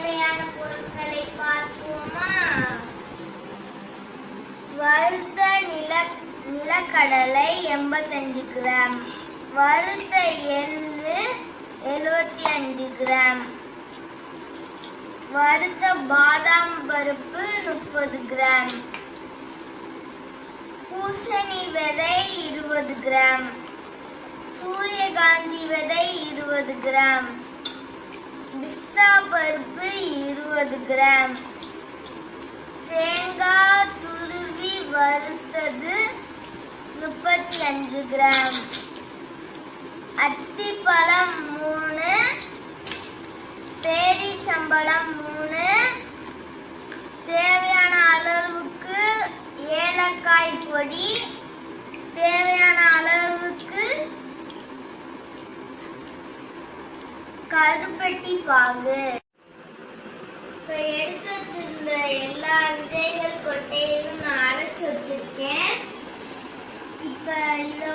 தேவையான பொருட்களை பார்ப்போமா? வறுத்த நிலக்கடலை 85 கிராம், வறுத்த எள்ளு 75 கிராம், வறுத்த பாதாம் பருப்பு 30 கிராம், பூசணி விதை 20 கிராம், சூரியகாந்தி விதை 20 கிராம், பிஸ்தா பருப்பு 20 கிராம், தேங்காய் துருவி வறுத்தது 35 கிராம், அத்திப்பழம் 3, பேரிச்சம்பழம் 3, தேவையான அளவுக்கு ஏலக்காய் பொடி, தேவையான அளவுக்கு கருப்பட்டி பாகு. இப்போ எடுத்து வச்சிருந்த எல்லா விதைகள் கொட்டையும் நான் அரைச்சி வச்சிருக்கேன். இப்போ இதை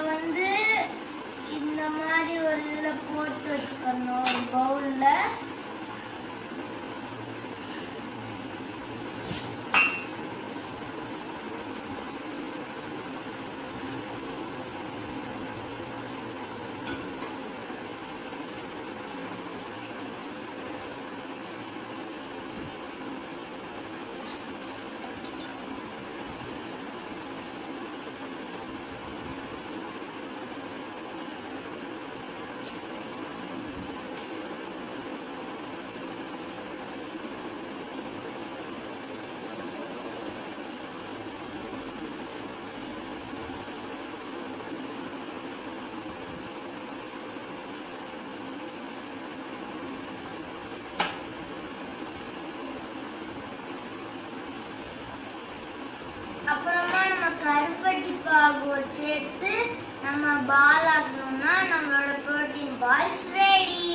இந்த மாதிரி ஒரு இதில் போட்டு வச்சுக்கணும், ஒரு பவுலில். அப்புறமா நம்ம கருப்பட்டி பாகு சேர்த்து நம்ம பால் ஆக்கணும்னா நம்மளோட புரோட்டீன் பால்ஸ் ரெடி.